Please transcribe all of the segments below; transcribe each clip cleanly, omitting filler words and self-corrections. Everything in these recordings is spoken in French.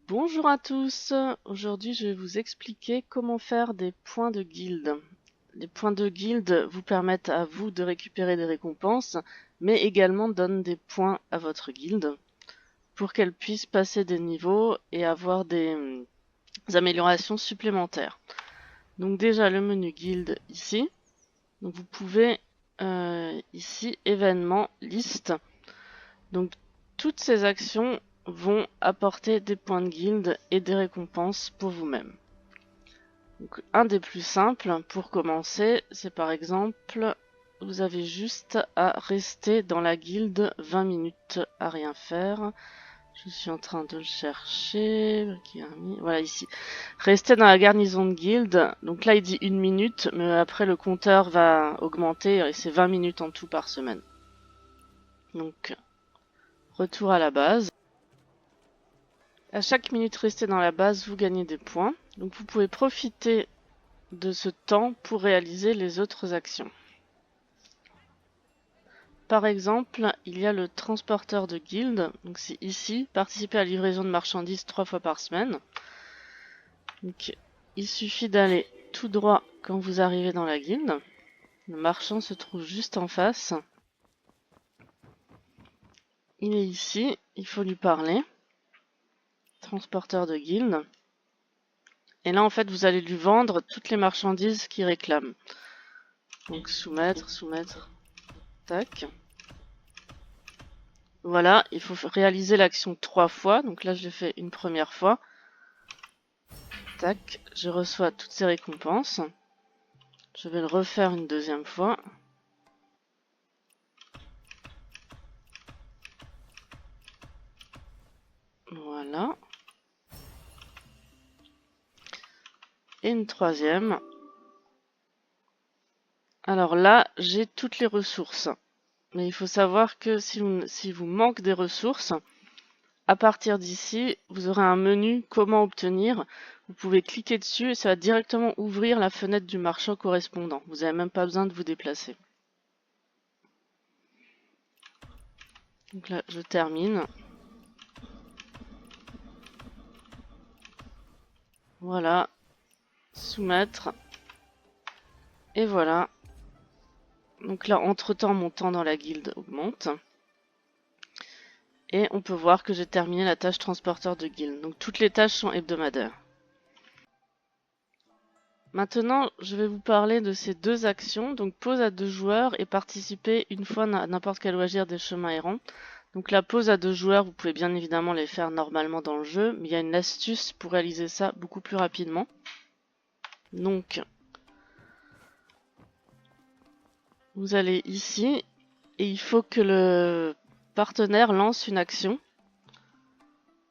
Bonjour à tous, aujourd'hui je vais vous expliquer comment faire des points de guilde. Les points de guilde vous permettent à vous de récupérer des récompenses, mais également donnent des points à votre guilde pour qu'elle puisse passer des niveaux et avoir des améliorations supplémentaires. Donc déjà le menu guilde ici, donc vous pouvez ici événements, liste, donc toutes ces actions vont apporter des points de guilde et des récompenses pour vous-même. Donc, un des plus simples pour commencer, c'est par exemple, vous avez juste à rester dans la guilde 20 minutes à rien faire. Je suis en train de le chercher. Voilà ici. Restez dans la garnison de guilde. Donc là il dit 1 minute, mais après le compteur va augmenter et c'est 20 minutes en tout par semaine. Donc retour à la base. À chaque minute restée dans la base, vous gagnez des points. Donc vous pouvez profiter de ce temps pour réaliser les autres actions. Par exemple, il y a le transporteur de guilde. Donc c'est ici, participer à la livraison de marchandises 3 fois par semaine. Donc il suffit d'aller tout droit quand vous arrivez dans la guilde. Le marchand se trouve juste en face. Il est ici, il faut lui parler. Transporteur de guilde. Et là en fait vous allez lui vendre toutes les marchandises qu'il réclame. Donc soumettre, tac. Voilà, il faut réaliser l'action 3 fois. Donc là je l'ai fait une première fois. Tac, je reçois toutes ces récompenses. Je vais le refaire une deuxième fois. Voilà. Et une troisième. Alors là, j'ai toutes les ressources. Mais il faut savoir que si vous manque des ressources, à partir d'ici, vous aurez un menu comment obtenir. Vous pouvez cliquer dessus et ça va directement ouvrir la fenêtre du marchand correspondant. Vous n'avez même pas besoin de vous déplacer. Donc là, je termine. Voilà. Soumettre. Et voilà. Donc là, entre-temps, mon temps dans la guilde augmente. Et on peut voir que j'ai terminé la tâche transporteur de guilde. Donc toutes les tâches sont hebdomadaires. Maintenant, je vais vous parler de ces deux actions. Donc pause à 2 joueurs et participer une fois à n'importe quel loisir des chemins errants. Donc la pause à 2 joueurs, vous pouvez bien évidemment les faire normalement dans le jeu, mais il y a une astuce pour réaliser ça beaucoup plus rapidement. Donc vous allez ici et il faut que le partenaire lance une action.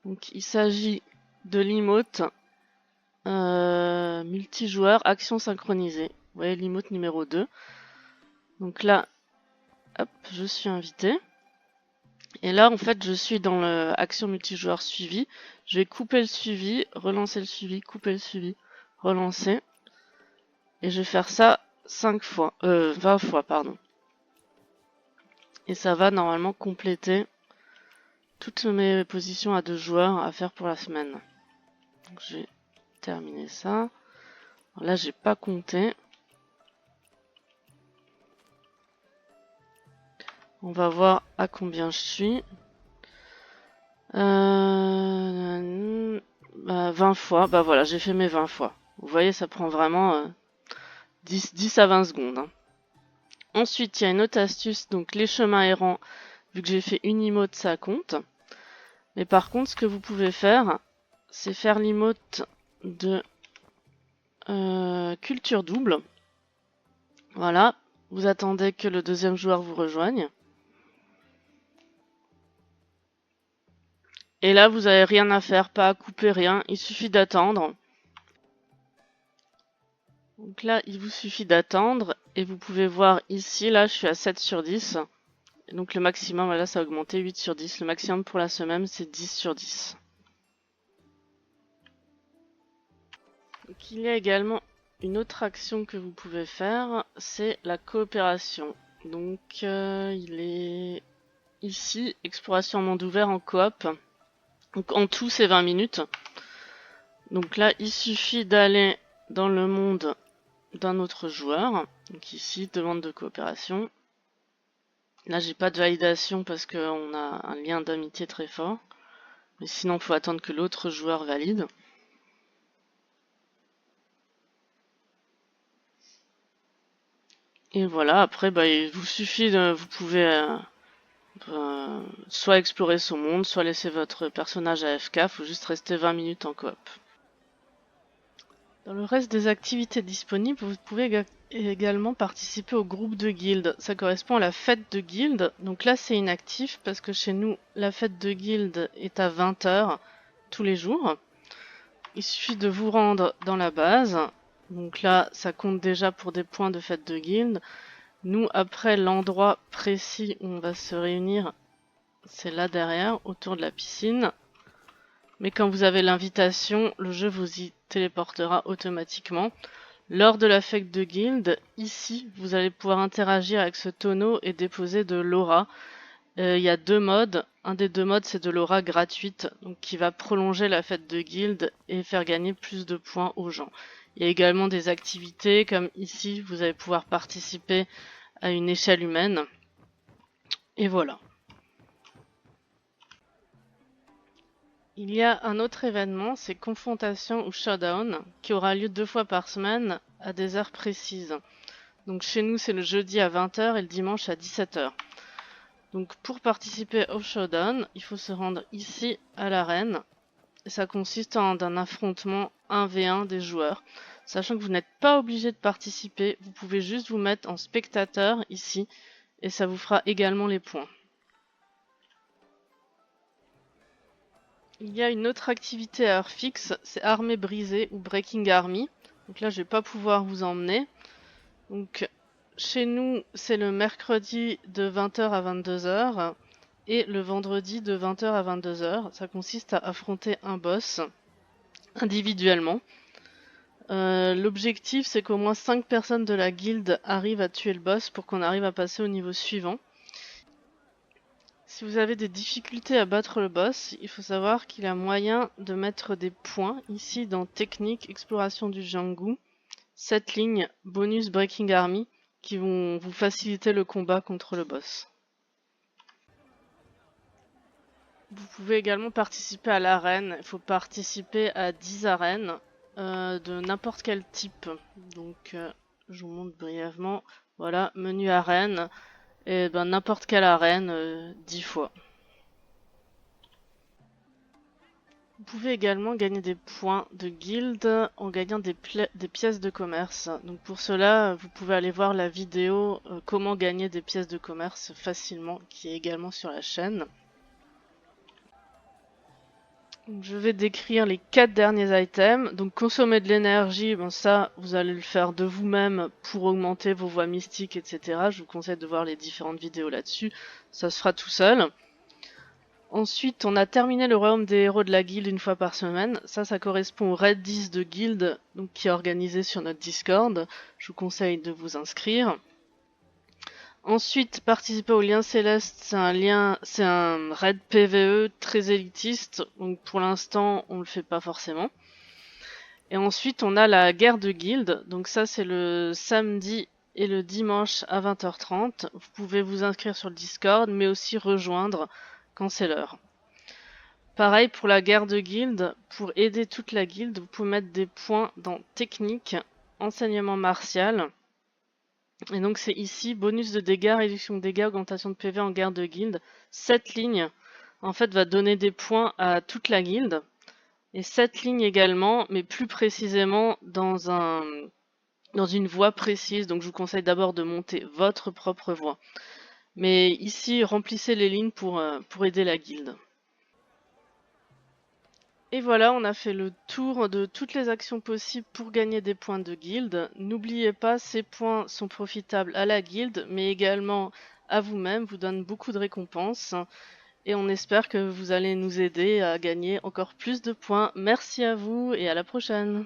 Donc il s'agit de l'emote multijoueur action synchronisée. Vous voyez l'emote numéro 2. Donc là, hop, je suis invité. Et là, en fait, je suis dans l'action multijoueur suivi. Je vais couper le suivi, relancer le suivi, couper le suivi, relancer. Et je vais faire ça 20 fois, pardon. Et ça va normalement compléter toutes mes positions à 2 joueurs à faire pour la semaine. Donc je vais terminer ça. Alors là, j'ai pas compté. On va voir à combien je suis. 20 fois. Bah voilà, j'ai fait mes 20 fois. Vous voyez, ça prend vraiment 10 à 20 secondes. Hein. Ensuite, il y a une autre astuce. Donc les chemins errants, vu que j'ai fait une emote, ça compte. Mais par contre, ce que vous pouvez faire, c'est faire l'emote de culture double. Voilà, vous attendez que le deuxième joueur vous rejoigne. Et là, vous n'avez rien à faire, pas à couper, rien. Il suffit d'attendre. Donc là, il vous suffit d'attendre. Et vous pouvez voir ici, là, je suis à 7 sur 10. Et donc le maximum, voilà, ça a augmenté 8 sur 10. Le maximum pour la semaine, c'est 10 sur 10. Donc il y a également une autre action que vous pouvez faire, c'est la coopération. Donc il est ici, exploration en monde ouvert en coop. Donc en tout c'est 20 minutes. Donc là il suffit d'aller dans le monde d'un autre joueur. Donc ici demande de coopération. Là j'ai pas de validation parce qu'on a un lien d'amitié très fort. Mais sinon il faut attendre que l'autre joueur valide. Et voilà, après il vous suffit de. Vous pouvez soit explorer son monde, soit laisser votre personnage AFK, faut juste rester 20 minutes en coop. Dans le reste des activités disponibles, vous pouvez également participer au groupe de guilde. Ça correspond à la fête de guilde. Donc là, c'est inactif parce que chez nous, la fête de guilde est à 20 h tous les jours. Il suffit de vous rendre dans la base. Donc là, ça compte déjà pour des points de fête de guilde. Nous, après l'endroit précis où on va se réunir, c'est là derrière, autour de la piscine. Mais quand vous avez l'invitation, le jeu vous y téléportera automatiquement. Lors de la fête de guilde, ici, vous allez pouvoir interagir avec ce tonneau et déposer de l'aura. Il y a deux modes. Un des deux modes, c'est de l'aura gratuite, donc qui va prolonger la fête de guilde et faire gagner plus de points aux gens. Il y a également des activités, comme ici, vous allez pouvoir participer à une échelle humaine. Et voilà. Il y a un autre événement, c'est Confrontation ou Showdown, qui aura lieu 2 fois par semaine à des heures précises. Donc chez nous, c'est le jeudi à 20 h et le dimanche à 17 h. Donc pour participer au Showdown, il faut se rendre ici à l'arène. Ça consiste en un affrontement 1v1 des joueurs. Sachant que vous n'êtes pas obligé de participer, vous pouvez juste vous mettre en spectateur ici et ça vous fera également les points. Il y a une autre activité à heure fixe, c'est Armée brisée ou Breaking Army. Donc là, je vais pas pouvoir vous emmener. Donc chez nous, c'est le mercredi de 20 h à 22 h et le vendredi de 20 h à 22 h. Ça consiste à affronter un boss individuellement. L'objectif, c'est qu'au moins 5 personnes de la guilde arrivent à tuer le boss pour qu'on arrive à passer au niveau suivant. Si vous avez des difficultés à battre le boss, il faut savoir qu'il a moyen de mettre des points ici dans Technique, Exploration du Jangu, cette ligne bonus Breaking Army qui vont vous faciliter le combat contre le boss. Vous pouvez également participer à l'arène. Il faut participer à 10 arènes de n'importe quel type. Donc je vous montre brièvement. Voilà, menu arène. Et n'importe quelle arène 10 fois. Vous pouvez également gagner des points de guilde en gagnant des pièces de commerce. Donc pour cela, vous pouvez aller voir la vidéo comment gagner des pièces de commerce facilement, qui est également sur la chaîne. Donc je vais décrire les 4 derniers items. Donc consommer de l'énergie, ça vous allez le faire de vous-même pour augmenter vos voies mystiques, etc. Je vous conseille de voir les différentes vidéos là-dessus. Ça se fera tout seul. Ensuite, on a terminé le royaume des héros de la guilde une fois par semaine. Ça correspond au raid 10 de guilde, donc qui est organisé sur notre Discord. Je vous conseille de vous inscrire. Ensuite, participer au lien céleste, c'est un raid PVE très élitiste, donc pour l'instant, on le fait pas forcément. Et ensuite, on a la guerre de guilde, donc ça c'est le samedi et le dimanche à 20 h 30. Vous pouvez vous inscrire sur le Discord, mais aussi rejoindre quand c'est l'heure. Pareil pour la guerre de guilde, pour aider toute la guilde, vous pouvez mettre des points dans technique, enseignement martial. Et donc c'est ici, bonus de dégâts, réduction de dégâts, augmentation de PV en guerre de guilde. Cette ligne, en fait, va donner des points à toute la guilde. Et cette ligne également, mais plus précisément dans une voie précise. Donc je vous conseille d'abord de monter votre propre voie. Mais ici, remplissez les lignes pour aider la guilde. Et voilà, on a fait le tour de toutes les actions possibles pour gagner des points de guilde. N'oubliez pas, ces points sont profitables à la guilde, mais également à vous-même, vous donnent beaucoup de récompenses. Et on espère que vous allez nous aider à gagner encore plus de points. Merci à vous et à la prochaine.